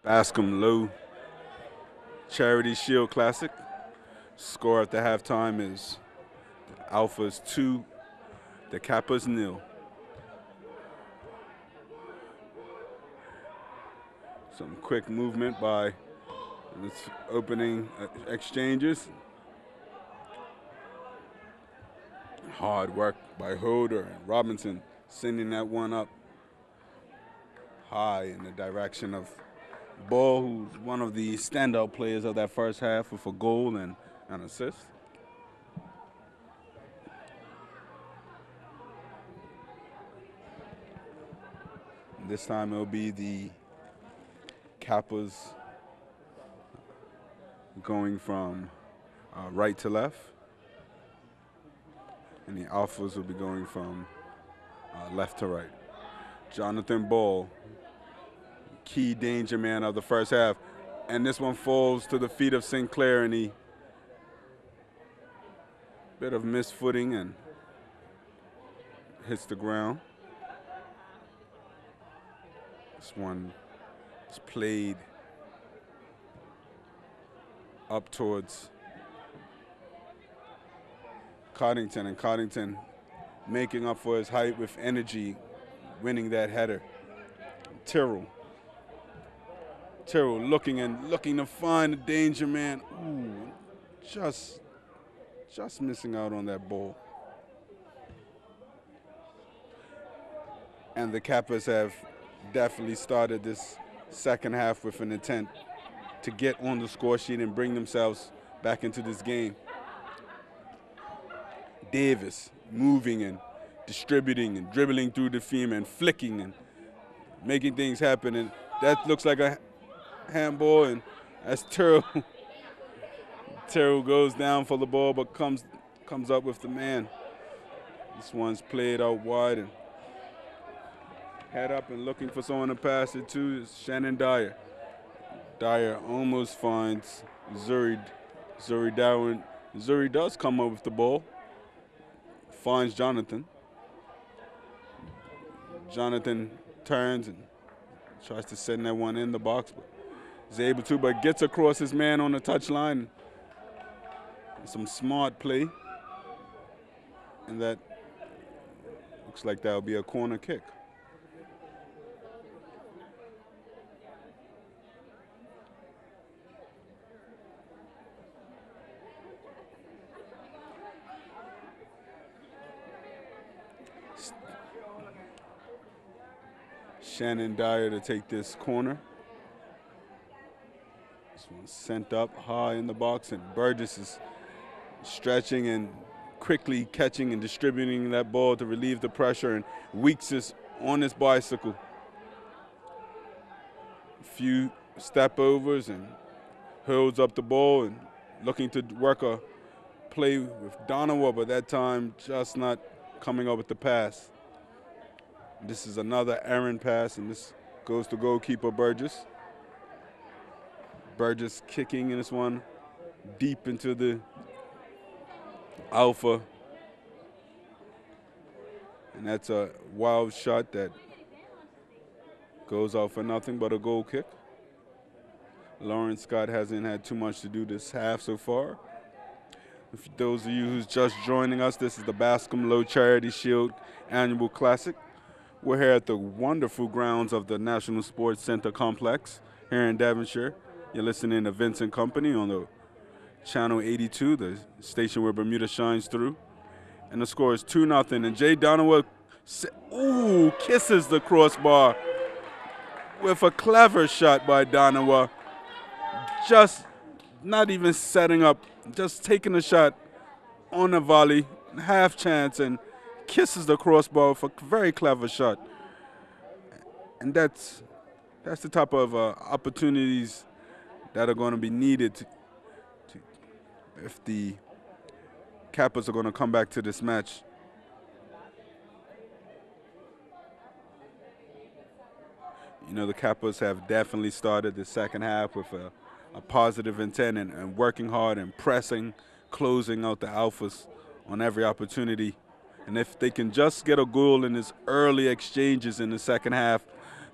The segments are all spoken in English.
Bascome Lowe Charity Shield Classic. Score at the halftime is the Alphas 2, the Kappas 0. Some quick movement by this opening exchanges. Hard work by Holder and Robinson, sending that one up high in the direction of Ball, who's one of the standout players of that first half with a goal and an assist. This time it'll be the Kappas going from right to left, and the Alphas will be going from left to right. Jonathan Ball, key danger man of the first half, and this one falls to the feet of Sinclair, and he bit of misfooting and hits the ground. This one is played up towards Coddington, and Coddington making up for his height with energy, winning that header. Tyrrell looking to find the danger man. Ooh, just missing out on that ball. And the Kappas have definitely started this second half with an intent to get on the score sheet and bring themselves back into this game. Davis moving and distributing and dribbling through the seam and flicking and making things happen, and that looks like a handball, and that's Tyrrell. Tyrrell goes down for the ball but comes up with the man. This one's played out wide and head up and looking for someone to pass it to is Shannon Dyer. Dyer almost finds Zuri Darwin. Zuri does come up with the ball, finds Jonathan. Jonathan turns and tries to send that one in the box, but is able to, but gets across his man on the touchline. Some smart play, and that looks like that'll be a corner kick. Shannon Dyer to take this corner. This one's sent up high in the box, and Burgess is stretching and quickly catching and distributing that ball to relieve the pressure, and Weeks is on his bicycle. A few step overs and hurls up the ball and looking to work a play with Donowa, but that time just not coming up with the pass. This is another errant pass, and this goes to goalkeeper Burgess. Burgess kicking in this one deep into the Alpha. And that's a wild shot that goes out for nothing but a goal kick. Lawrence Scott hasn't had too much to do this half so far. For those of you who's just joining us, this is the Bascome Lowe Charity Shield Annual Classic. We're here at the wonderful grounds of the National Sports Center Complex here in Devonshire. You're listening to Vincent Company on the Channel 82, the station where Bermuda shines through. And the score is 2-0. And Jay Donowa, kisses the crossbar with a clever shot by Donowa. Just not even setting up, just taking a shot on a volley, half chance, and kisses the crossbar with a very clever shot. And that's the type of opportunities that are going to be needed if the Kappas are going to come back to this match. You know, the Kappas have definitely started the second half with a positive intent and working hard and pressing, closing out the Alphas on every opportunity. And if they can just get a goal in his early exchanges in the second half,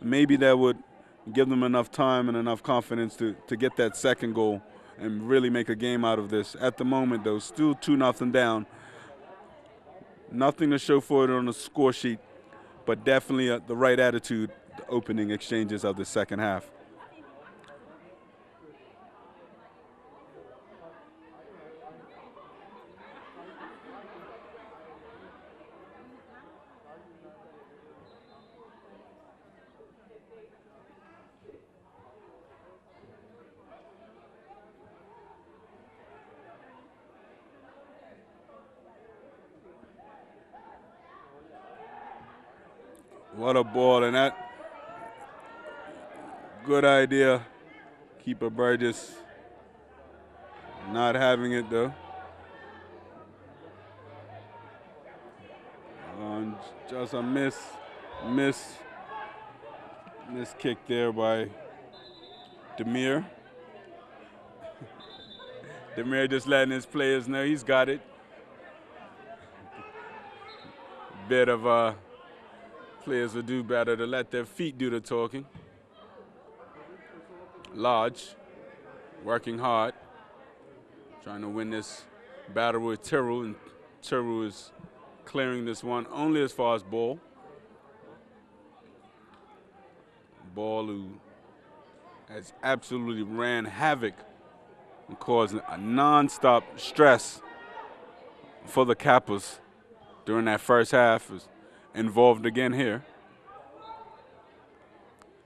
maybe that would give them enough time and enough confidence to get that second goal and really make a game out of this. At the moment, though, still 2-0 down. Nothing to show for it on the score sheet, but definitely the right attitude, the opening exchanges of the second half. What a ball, and that good idea. Keeper Burgess not having it though. Just a miss kick there by Demir. Demir just letting his players know he's got it. Bit of players would do better to let their feet do the talking. Lodge, working hard, trying to win this battle with Tyrrell, and Tyrrell is clearing this one only as far as Ball. Ball, who has absolutely ran havoc and caused a non-stop stress for the Kappas during that first half, is involved again here.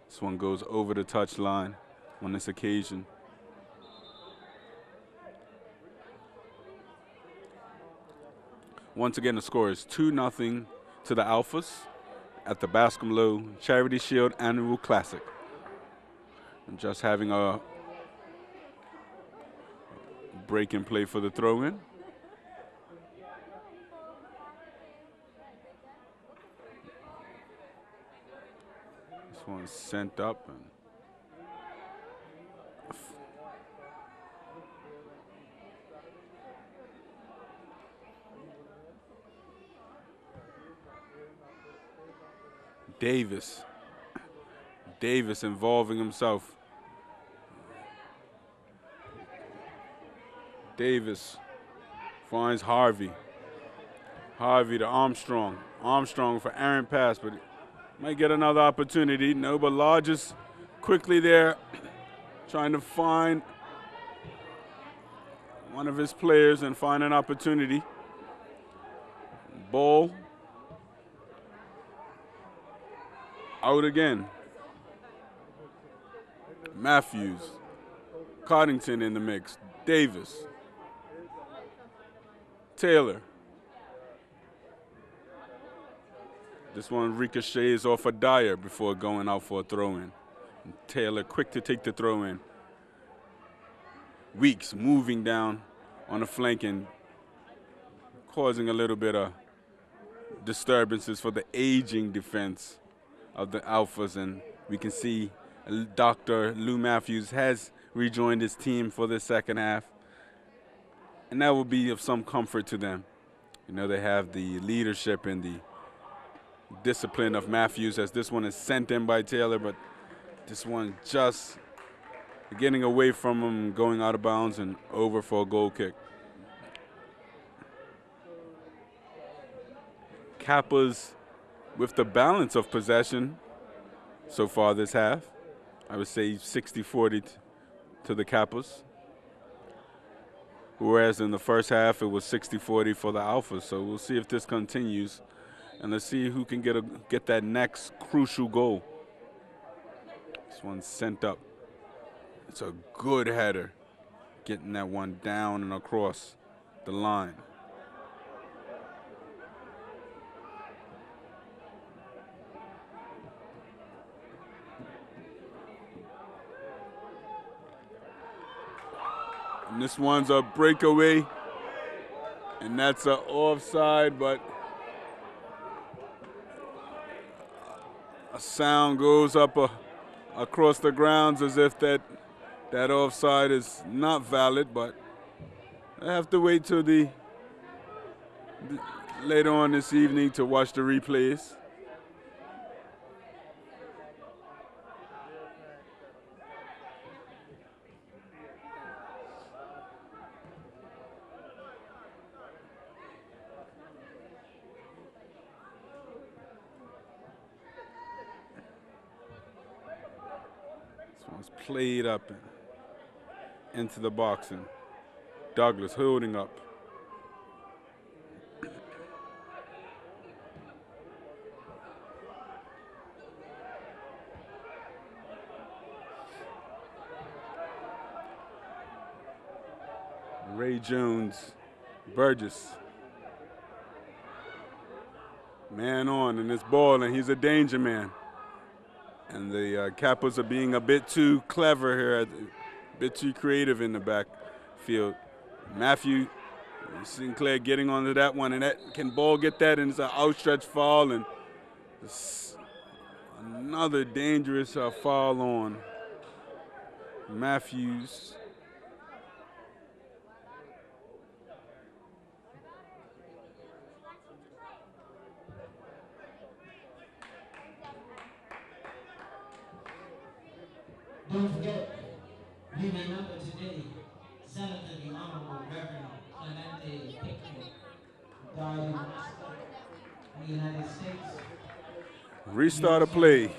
This one goes over the touchline on this occasion. Once again, the score is 2-0 to the Alphas at the Bascome Lowe Charity Shield Annual Classic. And just having a break and play for the throw-in. This one's sent up. And Davis involving himself. Davis finds Harvey. Harvey to Armstrong. Armstrong for errant pass, but might get another opportunity. No, but Lodge is quickly there, trying to find one of his players and find an opportunity. Ball out again. Matthews, Coddington in the mix, Davis, Taylor. This one ricochets off of Dyer before going out for a throw-in. Taylor quick to take the throw-in. Weeks moving down on the flank and causing a little bit of disturbances for the aging defense of the Alphas, and we can see Dr. Lou Matthews has rejoined his team for the second half, and that will be of some comfort to them. You know, they have the leadership and the discipline of Matthews, as this one is sent in by Taylor, but this one just getting away from him, going out of bounds and over for a goal kick. Kappas with the balance of possession so far this half. I would say 60-40 to the Kappas. Whereas in the first half, it was 60-40 for the Alphas. So we'll see if this continues. And let's see who can get that next crucial goal. This one's sent up. It's a good header, getting that one down and across the line. And this one's a breakaway, and that's an offside, but a sound goes up across the grounds as if that offside is not valid, but I have to wait till the later on this evening to watch the replays. This one's played up into the box, and Douglas holding up. Ray Jones, Burgess. Man on in this ball, and he's a danger man. And the Kappas are being a bit too clever here, a bit too creative in the backfield. Matthew Sinclair getting onto that one, and that can ball get that, and it's an outstretched foul, and another dangerous foul on Matthews. Don't forget, we remember today Senator the Honorable Reverend Clemente Pickett, who died in Mexico, in the United States. Restart a play.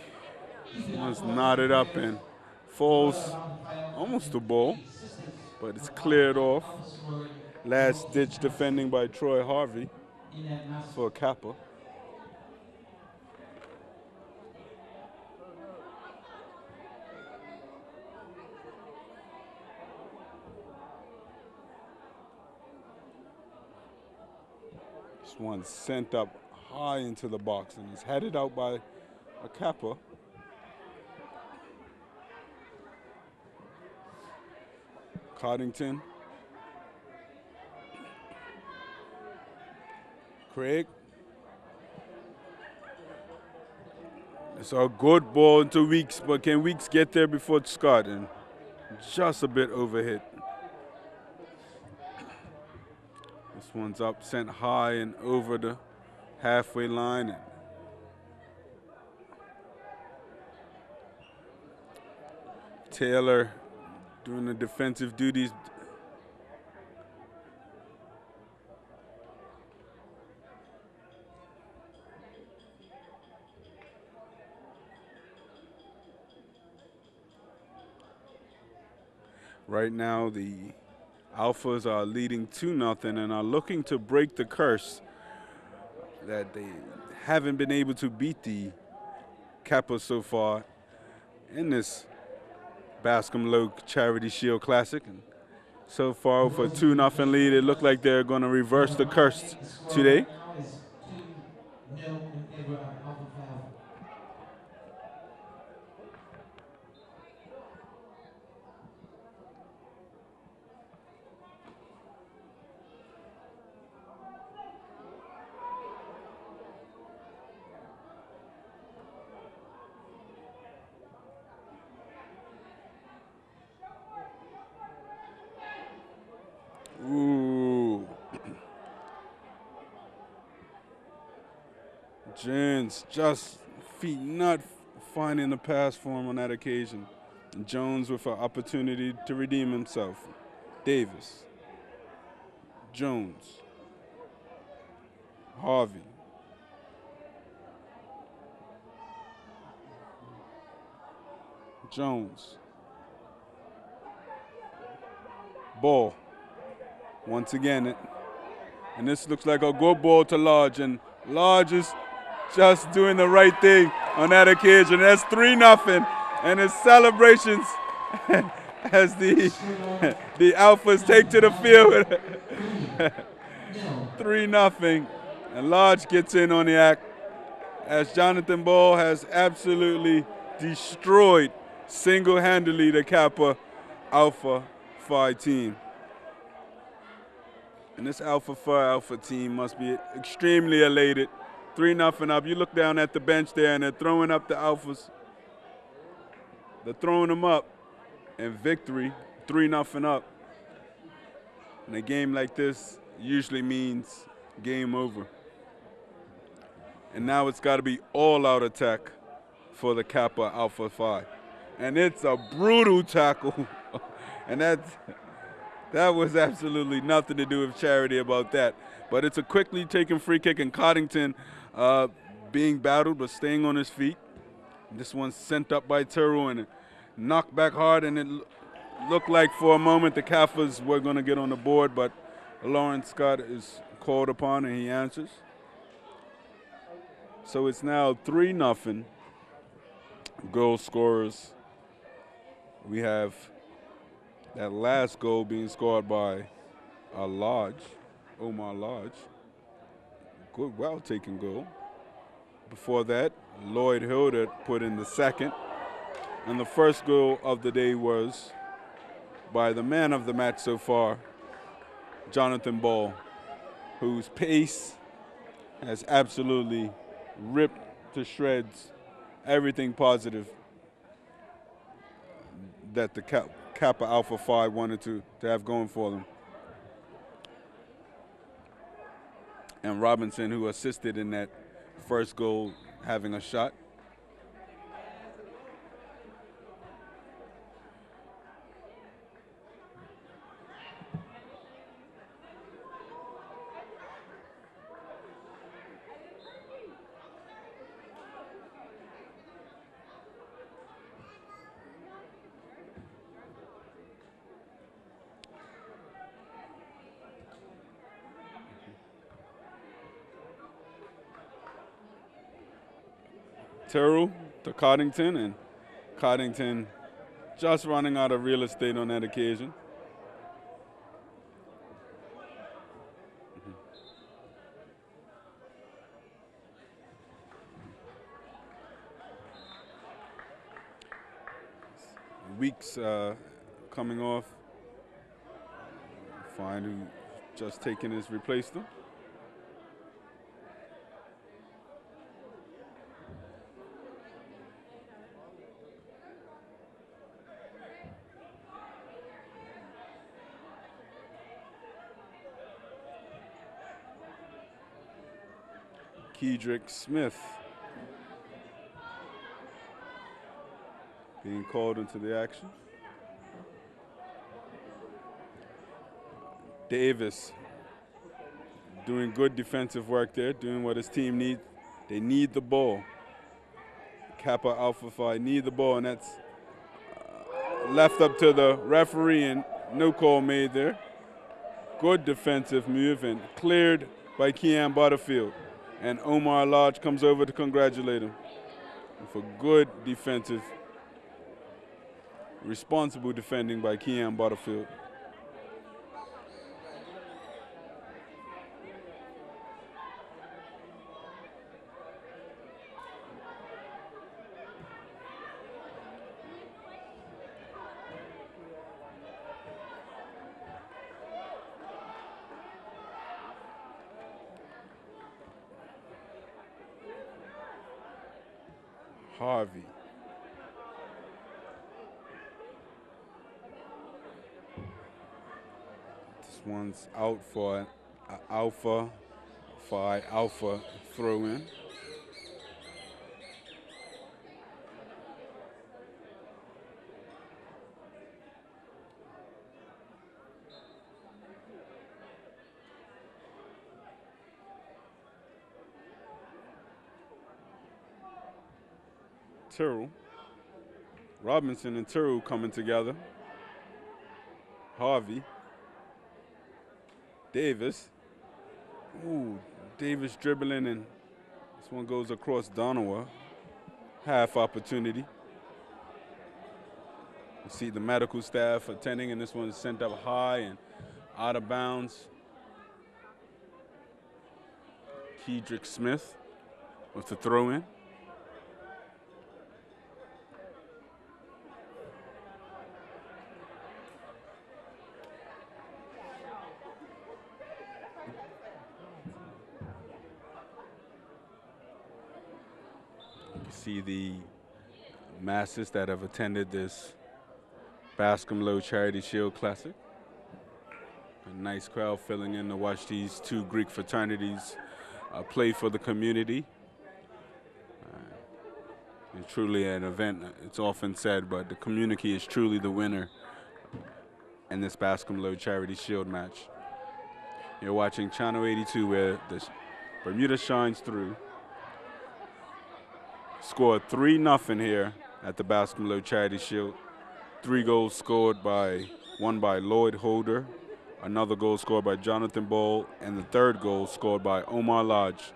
One's knotted up and falls almost the ball, but it's cleared off. Last ditch defending by Troy Harvey for Kappa. This one sent up high into the box and is headed out by a Kappa. Coddington. Craig. It's a good ball into Weeks, but can Weeks get there before Scott? And just a bit overhit. This one's up, sent high and over the halfway line. Taylor doing the defensive duties. Right now, the Alphas are leading 2-0 and are looking to break the curse that they haven't been able to beat the Kappas so far in this Bascome Lowe Charity Shield Classic. And so far, with a 2-0 lead, it looked like they're going to reverse the curse today. Ooh. Jones just feet not finding the pass for him on that occasion. And Jones with an opportunity to redeem himself. Davis. Jones. Harvey. Jones. Ball. Once again, and this looks like a good ball to Lodge, and Lodge is just doing the right thing on that occasion. That's 3-0, and his celebrations as the Alphas take to the field. 3-0, and Lodge gets in on the act as Jonathan Ball has absolutely destroyed single-handedly the Kappa Alpha Phi team. And this Alpha Phi Alpha team must be extremely elated. 3-0 up. You look down at the bench there, and they're throwing up the Alphas. They're throwing them up, and victory, 3-0 up. In a game like this, usually means game over. And now it's got to be all-out attack for the Kappa Alpha Phi. And it's a brutal tackle. And that was absolutely nothing to do with charity about that. But it's a quickly taken free kick, and Coddington being battled but staying on his feet. This one's sent up by Turo and knocked back hard, and it looked like for a moment the Kappas were going to get on the board, but Lawrence Scott is called upon and he answers. So it's now 3-0. Goal scorers. We have that last goal being scored by Omar Lodge. Good, well-taken goal. Before that, Lloyd Hilder put in the second. And the first goal of the day was by the man of the match so far, Jonathan Ball, whose pace has absolutely ripped to shreds everything positive that the Kappa Alpha Phi wanted to have going for them. And Robinson, who assisted in that first goal, having a shot. Terrell to Coddington, and Coddington just running out of real estate on that occasion. Weeks coming off. Fine, who just taken his replaced him. Kedrick Smith being called into the action. Davis doing good defensive work there, doing what his team needs. They need the ball. Kappa Alpha Phi need the ball, and that's left up to the referee, and no call made there. Good defensive move and cleared by Kean Butterfield. And Omar Lodge comes over to congratulate him for good defensive, responsible defending by Kean Butterfield. Harvey. This one's out for an Alpha Phi Alpha throw in. Tyrrell. Robinson and Tyrrell coming together. Harvey. Davis. Ooh, Davis dribbling, and this one goes across Donowa. Half opportunity. You see the medical staff attending, and this one is sent up high and out of bounds. Kedrick Smith with the throw in. See the masses that have attended this Bascome Lowe Charity Shield Classic. A nice crowd filling in to watch these two Greek fraternities play for the community. And truly an event, it's often said, but the community is truly the winner in this Bascome Lowe Charity Shield match. You're watching Channel 82 where the Bermuda shines through. Scored 3-0 here at the Bascome Lowe Charity Shield. 3 goals scored by, one by Lloyd Holder, another goal scored by Jonathan Ball, and the third goal scored by Omar Lodge,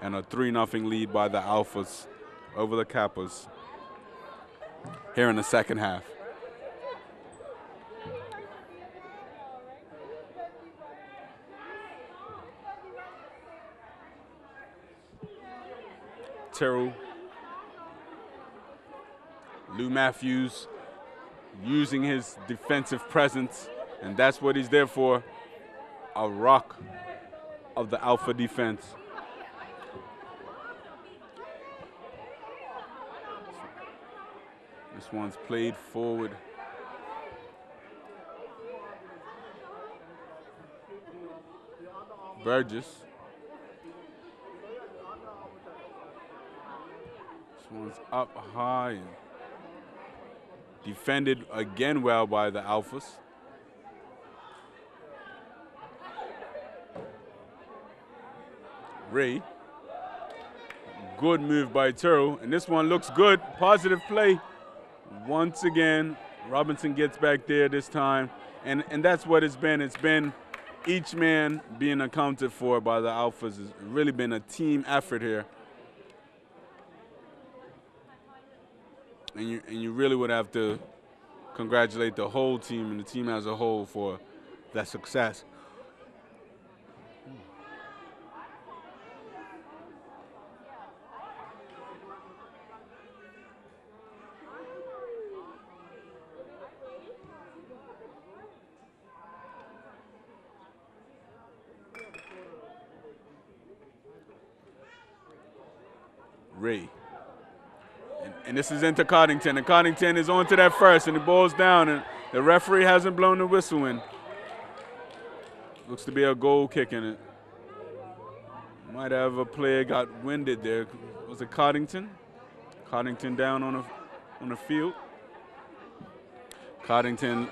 and a 3-0 lead by the Alphas over the Kappas here in the second half. Terrell, Lou Matthews using his defensive presence, and that's what he's there for, a rock of the Alpha defense. This one's played forward. Burgess. This one's up high and defended again well by the Alphas. Ray. Good move by Turo, and this one looks good. Positive play. Once again, Robinson gets back there this time, and that's what it's been. It's been each man being accounted for by the Alphas. It's really been a team effort here. And you really would have to congratulate the whole team and the team as a whole for that success. Ray. And this is into Coddington, and Coddington is on to that first, and the ball's down, and the referee hasn't blown the whistle in. Looks to be a goal kick in it. Might have a player got winded there. Was it Coddington? Coddington down on the field. Coddington,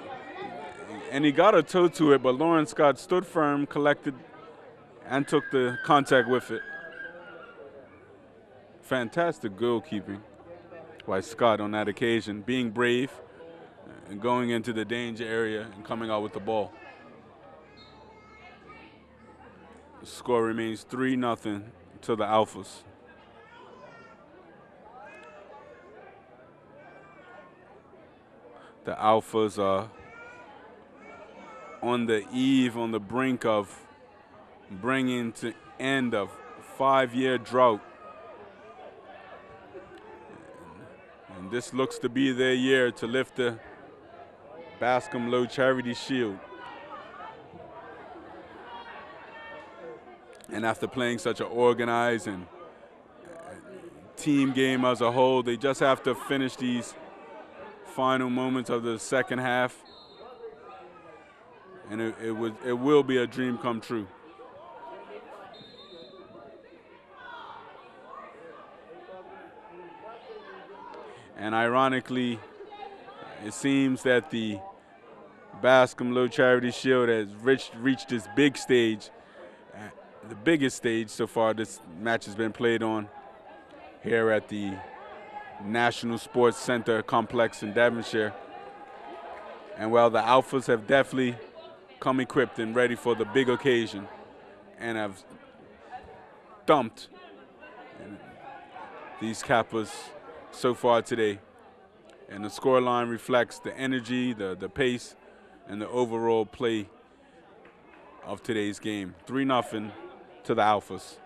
and he got a toe to it, but Lawrence Scott stood firm, collected, and took the contact with it. Fantastic goalkeeping by Scott on that occasion, being brave and going into the danger area and coming out with the ball. The score remains 3-0 to the Alphas. The Alphas are on the eve, on the brink of bringing to end a 5-year drought. And this looks to be their year to lift the Bascome Lowe Charity Shield. And after playing such an organized and team game as a whole, they just have to finish these final moments of the second half. And it will be a dream come true. And ironically, it seems that the Bascome Lowe Charity Shield has reached this big stage, the biggest stage so far this match has been played on here at the National Sports Center complex in Devonshire. And while the Alphas have definitely come equipped and ready for the big occasion and have thumped these Kappas so far today. And the scoreline reflects the energy, the pace, and the overall play of today's game. 3-0 to the Alphas.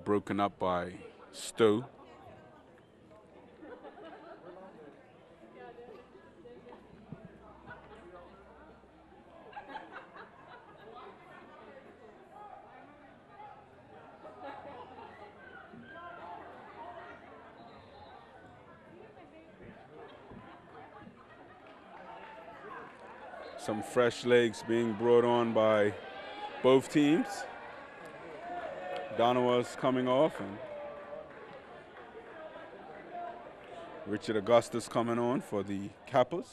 Broken up by Stowe. Some fresh legs being brought on by both teams. Donawa's coming off, and Richard Augustus coming on for the Kappas.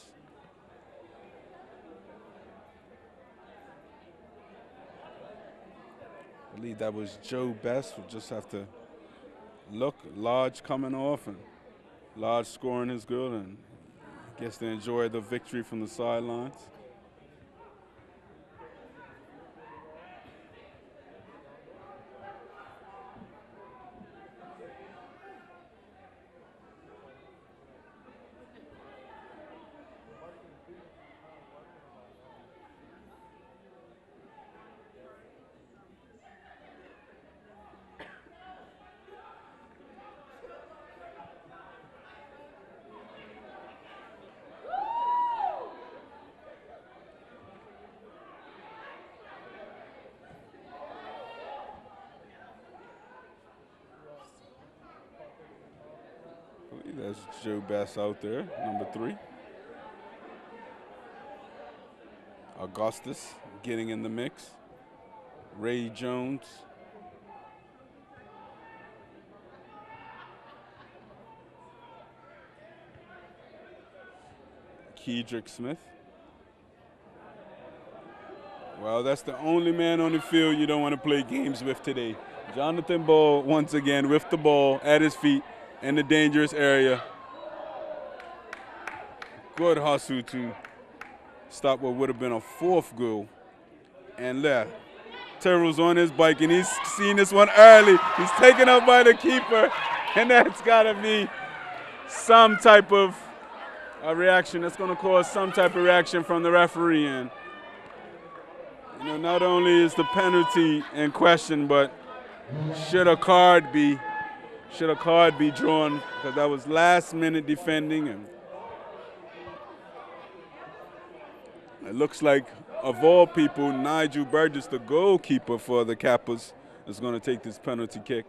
I believe that was Joe Best. We'll just have to look. Lodge coming off, and Lodge scoring his goal, and gets to enjoy the victory from the sidelines. That's Joe Bass out there, number 3. Augustus getting in the mix. Ray Jones. Kedrick Smith. Well, that's the only man on the field you don't want to play games with today. Jonathan Ball, once again, with the ball at his feet in the dangerous area. Good hustle to stop what would have been a 4th goal. And left. Terrell's on his bike, and he's seen this one early. He's taken up by the keeper, and that's got to be some type of a reaction. That's going to cause some type of reaction from the referee. And not only is the penalty in question, but should a card be drawn, because that was last-minute defending. And it looks like, of all people, Nigel Burgess, the goalkeeper for the Kappas, is going to take this penalty kick.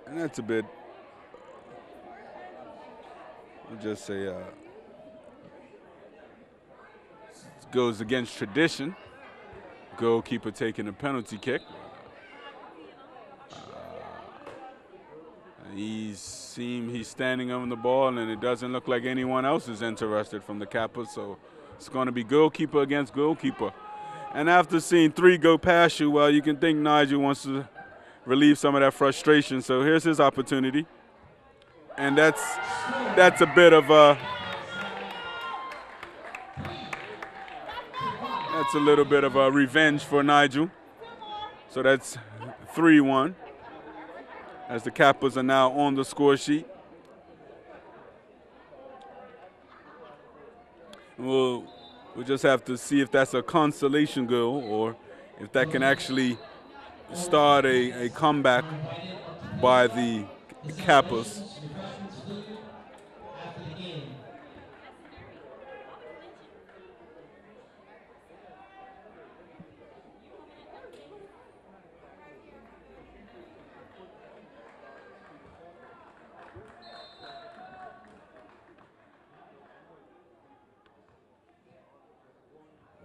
And that's a bit, I'll just say, goes against tradition. Goalkeeper taking a penalty kick. He's standing on the ball, and it doesn't look like anyone else is interested from the Kappas, so it's going to be goalkeeper against goalkeeper. And after seeing 3 go past you, well, you can think Nigel wants to relieve some of that frustration, so here's his opportunity. And that's a bit of a, that's a little bit of a revenge for Nigel. So that's 3-1. As the Kappas are now on the score sheet. We'll just have to see if that's a consolation goal or if that can actually start a comeback by the Kappas.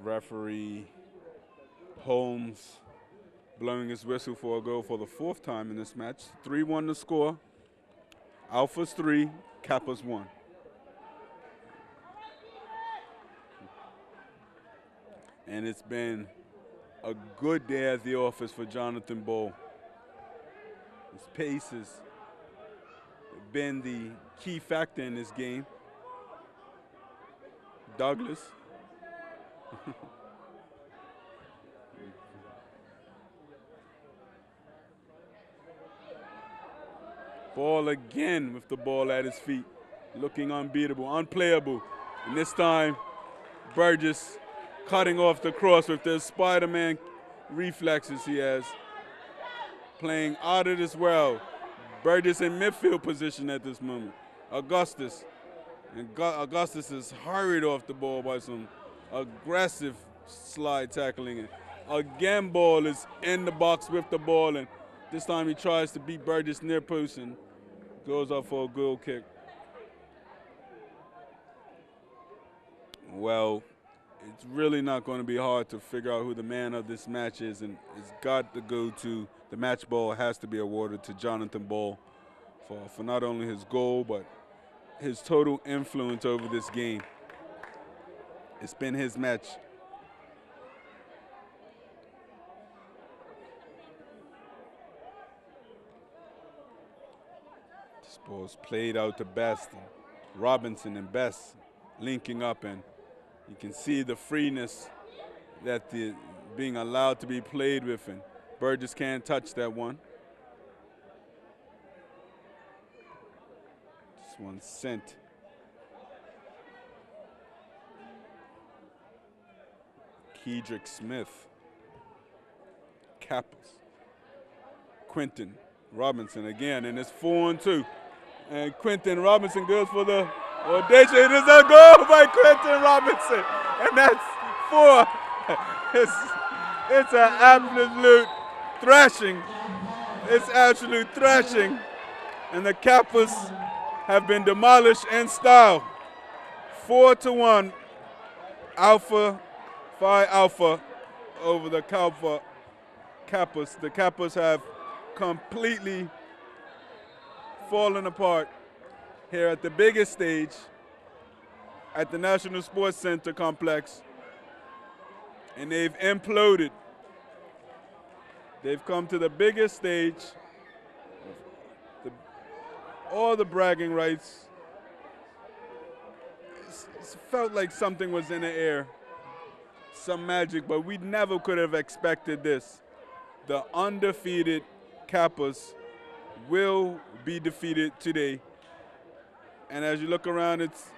Referee Holmes blowing his whistle for a goal for the 4th time in this match. 3-1 to score. Alphas 3, Kappas 1. And it's been a good day at the office for Jonathan Ball. His pace has been the key factor in this game. Douglas. Ball again with the ball at his feet, looking unbeatable, unplayable. And this time, Burgess cutting off the cross with the Spider-Man reflexes he has. Playing out of this world. Burgess in midfield position at this moment. Augustus. And Augustus is hurried off the ball by some aggressive slide tackling. And again, Ball is in the box with the ball, and this time he tries to beat Burgess near post and goes up for a goal kick. Well, it's really not going to be hard to figure out who the man of this match is, and it's got to go to the match ball has to be awarded to Jonathan Ball for not only his goal but his total influence over this game. It's been his match. This ball's played out to Best. Robinson and Best linking up, and you can see the freeness that the being allowed to be played with, and Burgess can't touch that one. This one's sent. Kedrick Smith. Kappas. Quentin Robinson again, and it's 4-2. And Quentin Robinson goes for the audacious. It is a goal by Quentin Robinson, and that's 4. It's an absolute thrashing. It's absolute thrashing, and the Kappas have been demolished in style. 4-1. Alpha, Phi Alpha over the Kappas. The Kappas have completely fallen apart here at the biggest stage at the National Sports Center complex, and they've imploded. They've come to the biggest stage, all the bragging rights. It felt like something was in the air, some magic, but we never could have expected this. The undefeated Kappas will be defeated today. And as you look around, it's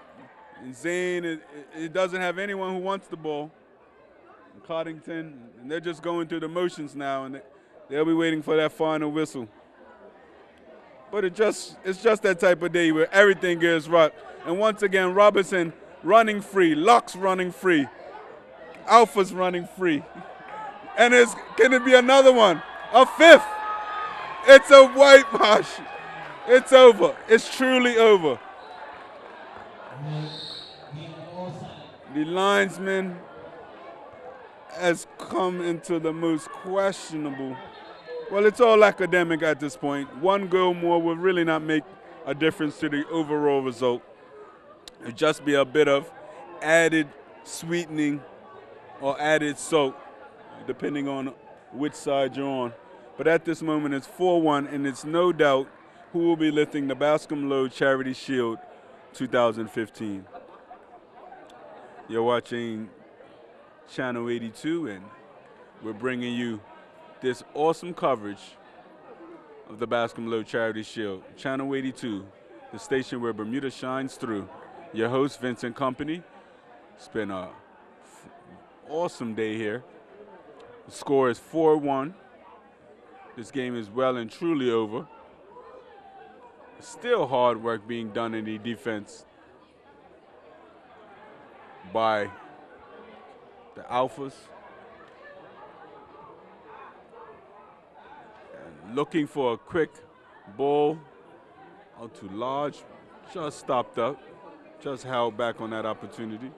Zane. It doesn't have anyone who wants the ball. Coddington, and they're just going through the motions now, and they'll be waiting for that final whistle. But it's just that type of day where everything gets right. And once again, Robinson running free, Lux running free, Alpha's running free. And can it be another one? A fifth. It's a whitewash. It's over. It's truly over. The linesman has come into the most questionable. Well, it's all academic at this point. One goal more will really not make a difference to the overall result. It'll just be a bit of added sweetening or added salt, depending on which side you're on. But at this moment, it's 4-1, and it's no doubt who will be lifting the Bascome Lowe Charity Shield 2015. You're watching Channel 82, and we're bringing you this awesome coverage of the Bascome Lowe Charity Shield. Channel 82, the station where Bermuda shines through. Your host, Vincent Company. It's been an awesome day here. The score is 4-1. This game is well and truly over. Still hard work being done in the defense by the Alphas. And looking for a quick ball out to Lodge. Just stopped up. Just held back on that opportunity.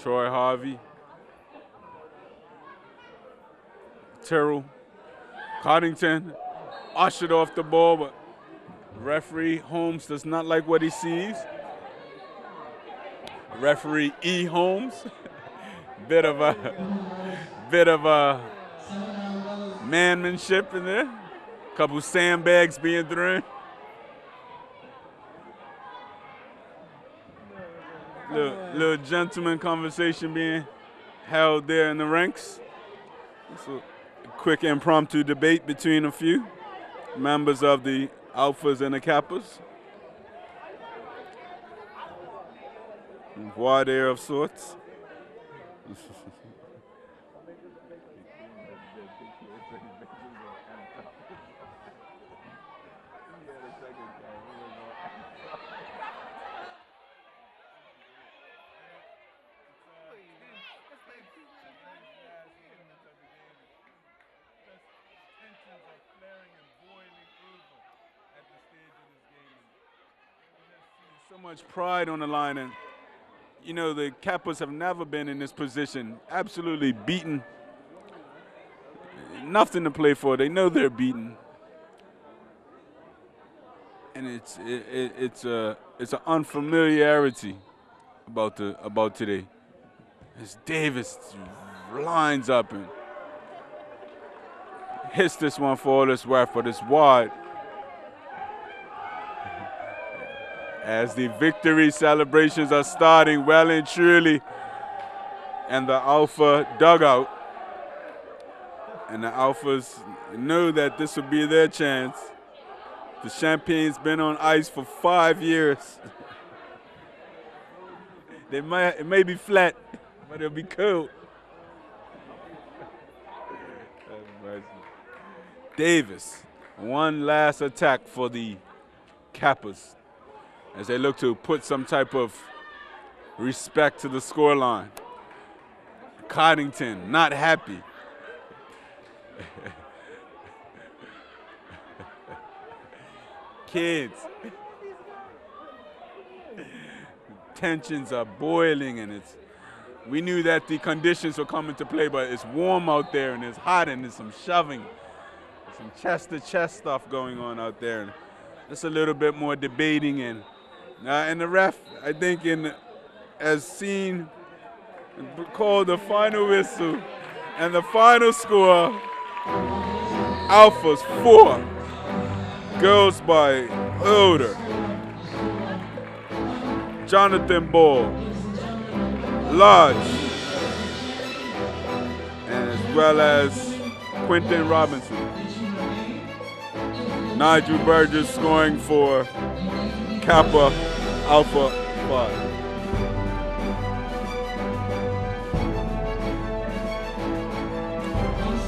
Troy Harvey. Terrell. Coddington ushered off the ball, but referee Holmes does not like what he sees. Referee E. Holmes. bit of a manmanship in there. Couple sandbags being thrown. Little gentleman conversation being held there in the ranks. So a quick impromptu debate between a few members of the Alphas and the Kappas. Voir dire of sorts. So much pride on the line, and you know the Kappas have never been in this position. Absolutely beaten, nothing to play for. They know they're beaten, and it's an unfamiliarity about today. As Davis lines up and hits this one for all it's worth, but it's wide. As the victory celebrations are starting well and truly, and the Alpha dugout, and the Alphas know that this will be their chance. The champagne's been on ice for 5 years. It may be flat, but it'll be cold. Davis, one last attack for the Kappas as they look to put some type of respect to the scoreline. Coddington, not happy. Kids. Tensions are boiling, and we knew that the conditions were coming to play, but it's warm out there and it's hot and there's some shoving, some chest-to-chest stuff going on out there. And just a little bit more debating, and the ref, I think, as seen, called the final whistle, and the final score, Alphas 4, Girls by Older, Jonathan Ball, Lodge, and as well as Quentin Robinson. Nigel Burgess scoring for Kappa Alpha 5.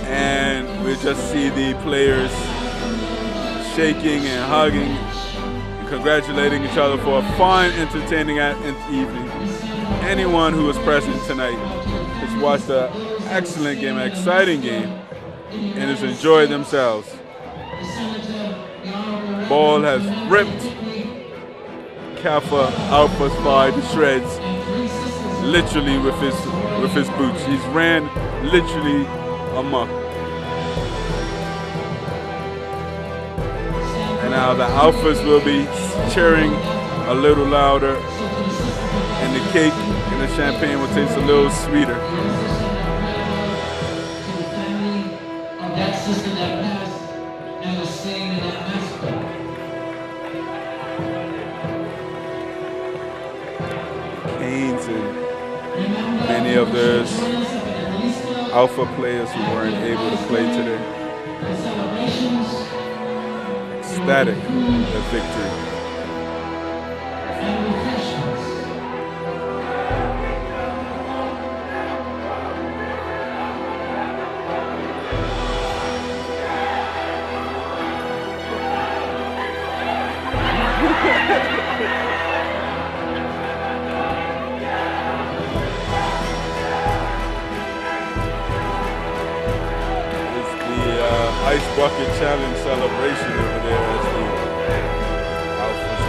And we just see the players shaking and hugging and congratulating each other for a fine, entertaining evening. Anyone who was present tonight has watched an excellent game, an exciting game, and has enjoyed themselves. Ball has ripped Kappa Alpha 5 to shreds, literally with his boots. He's ran literally amok. And now the Alphas will be cheering a little louder, and the cake and the champagne will taste a little sweeter. To the family of that sister that passed and was slain in that massacre. Canes and many of those Alpha players who weren't able to play today. Ecstatic at victory. Ice Bucket Challenge celebration over there as the Alphas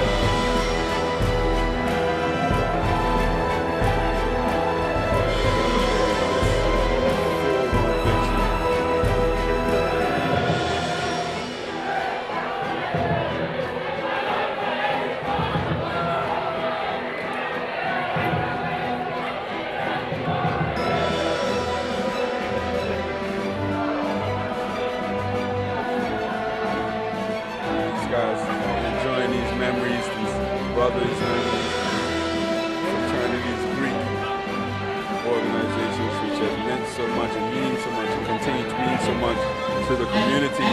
enjoying these memories, these brothers and fraternities, Greek organizations which have meant so much and mean so much and continue to mean so much to the community.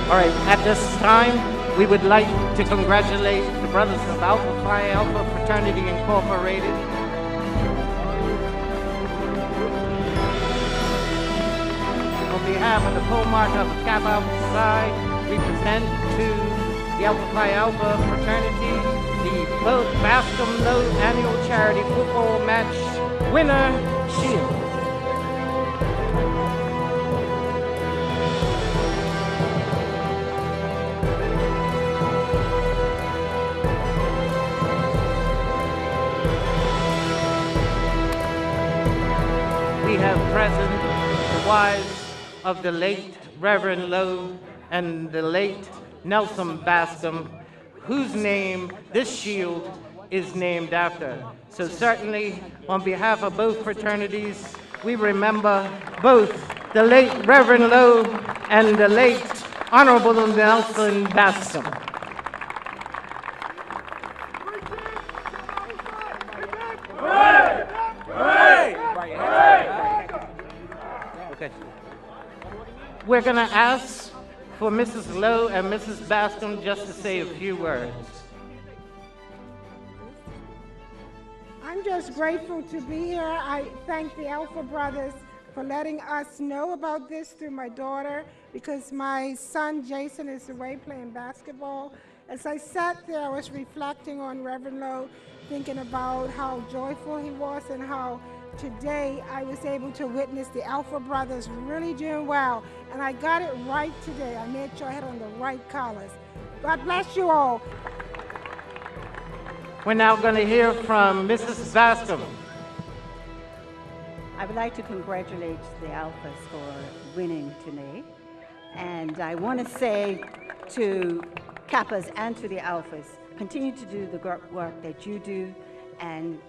All right, at this time, we would like to congratulate the brothers of Alpha Phi Alpha Fraternity Incorporated. On behalf of the co-march of the Kappa Alpha side, we present to the Alpha Phi Alpha fraternity the Bascome Lowe annual charity football match winner shield. we have present the wives of the late Reverend Lowe and the late Nelson Bascome, whose name this shield is named after. So certainly, on behalf of both fraternities, we remember both the late Reverend Lowe and the late Honorable Nelson Bascome. Okay. We're going to ask for Mrs. Lowe and Mrs. Bascome just to say a few words. I'm just grateful to be here. I thank the Alpha Brothers for letting us know about this through my daughter, because my son Jason is away playing basketball. As I sat there, I was reflecting on Reverend Lowe, thinking about how joyful he was and how today I was able to witness the Alpha Brothers really doing well. And I got it right today. I made sure I had on the right collars. God bless you all. We're now going to hear from Mrs. Bascome. I would like to congratulate the Alphas for winning today. And I want to say to Kappas and to the Alphas, continue to do the work that you do and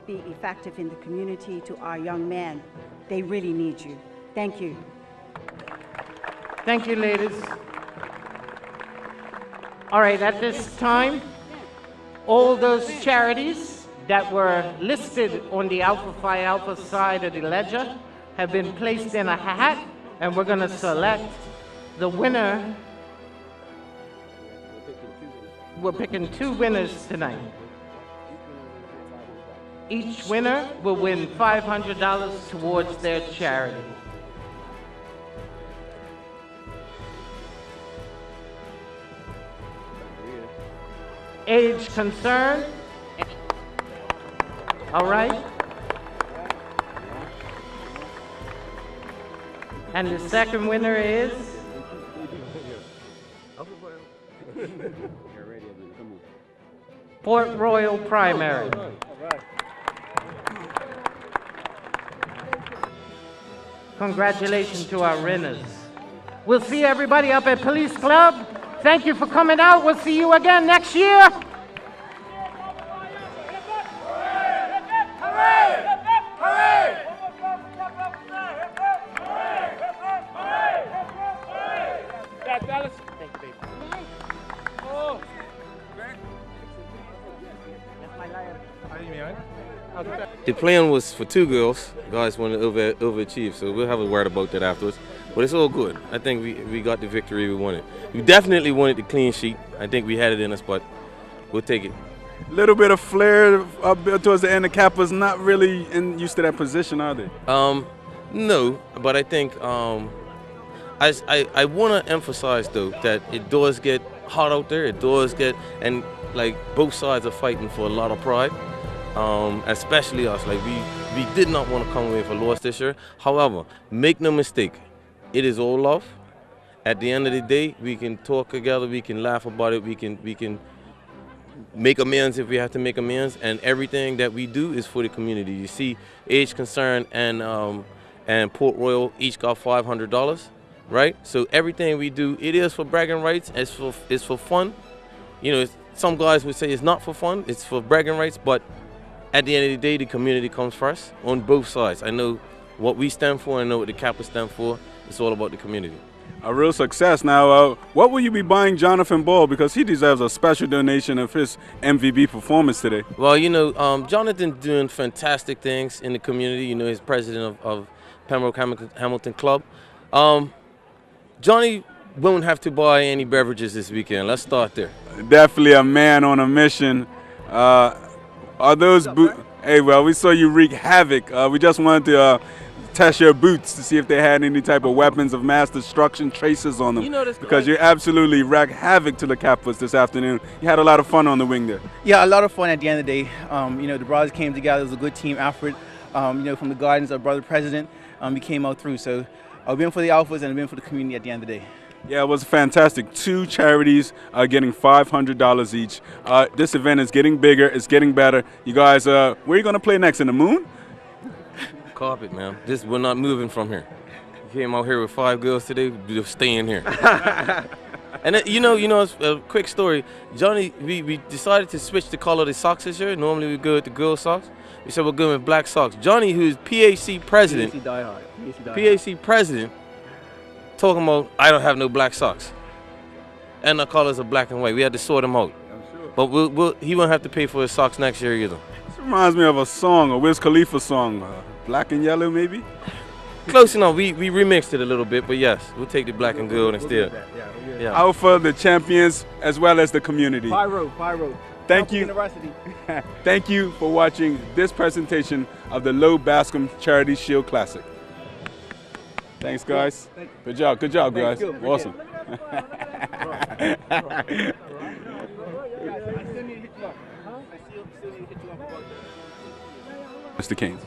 be effective in the community. To our young men, they really need you. Thank you. Thank you, ladies. All right, at this time, all those charities that were listed on the Alpha Phi Alpha side of the ledger have been placed in a hat, and we're going to select the winner. We're picking 2 winners tonight. Each winner will win $500 towards their charity. Age concern? All right. And the second winner is? Port Royal Primary. Congratulations to our winners. We'll see everybody up at Police Club. Thank you for coming out. We'll see you again next year. The plan was for 2 girls. Guys wanted to overachieve, so we'll have a word about that afterwards. But it's all good. I think we got the victory we wanted. We definitely wanted the clean sheet. I think we had it in us, but we'll take it. Little bit of flair up towards the end. The Kappas not really used to that position, are they? No, but I think I want to emphasize though that it does get hot out there. It does get, and like both sides are fighting for a lot of pride. Especially us, like we did not want to come away with a loss this year. However, make no mistake, it is all love. At the end of the day, we can talk together, we can laugh about it, we can make amends if we have to make amends, and everything that we do is for the community. You see, Age Concern and Port Royal each got $500, right? So everything we do, it is for bragging rights. It's for fun. You know, some guys would say it's not for fun, it's for bragging rights, but at the end of the day, the community comes first on both sides. I know what we stand for, I know what the Kappas stand for. It's all about the community. A real success. Now, what will you be buying Jonathan Ball? Because he deserves a special donation of his MVP performance today. Well, you know, Jonathan's doing fantastic things in the community. You know, he's president of Pembroke Hamilton Club. Johnny won't have to buy any beverages this weekend. Let's start there. Definitely a man on a mission. Are those boots? Hey, well, we saw you wreak havoc. We just wanted to test your boots to see if they had any type of weapons of mass destruction traces on them. You know this, because you absolutely wreaked havoc to the Kappas this afternoon. You had a lot of fun on the wing there. Yeah, a lot of fun at the end of the day. You know, the brothers came together. It was a good team effort. You know, from the guidance of Brother President, we came out through. So I've been for the Alphas and I've been for the community at the end of the day. Yeah, it was fantastic. 2 charities are getting $500 each. This event is getting bigger. It's getting better. You guys, where are you going to play next? In the Moon? carpet, man. We're not moving from here. We came out here with 5 girls today. We're staying here. And then, you know, it's a quick story. Johnny, we decided to switch the color of the socks this year. Normally we go with the girl socks. We said we're going with black socks. Johnny, who's PAC president, PAC president, talking about I don't have no black socks, and our colors are black and white. We had to sort them out. I'm sure. But he won't have to pay for his socks next year either. This reminds me of a song, a Wiz Khalifa song, Black and Yellow maybe? Close enough. We remixed it a little bit, but yes, we'll take the black and gold instead. Yeah. Alpha, the champions, as well as the community. Pyro. Thank you. Thank you for watching this presentation of the Lowe Bascome Charity Shield Classic. Thanks, guys. Good job, guys. Awesome. Mr. Keynes.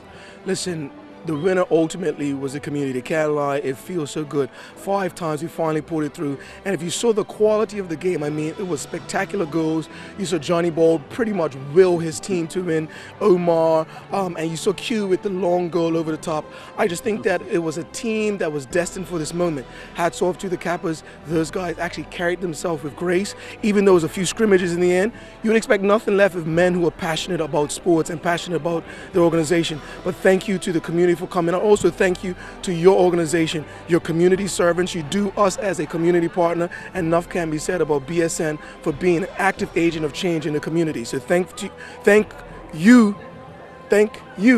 Listen, the winner ultimately was the community. Can't lie, it feels so good. 5 times we finally pulled it through. And if you saw the quality of the game, I mean, it was spectacular goals. You saw Johnny Ball pretty much will his team to win. Omar, and you saw Q with the long goal over the top. I just think that it was a team that was destined for this moment. Hats off to the Kappas. Those guys actually carried themselves with grace. Even though it was a few scrimmages in the end, you would expect nothing left of men who are passionate about sports and passionate about their organization. But thank you to the community for coming. I also thank you to your organization, your community servants. You do us as a community partner, and enough can be said about BSN for being an active agent of change in the community. So thank you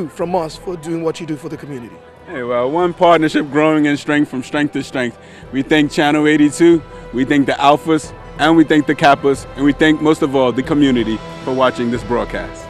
from us for doing what you do for the community. Hey, well, one partnership growing in strength from strength to strength. We thank Channel 82, we thank the Alphas, and we thank the Kappas, and we thank most of all the community for watching this broadcast.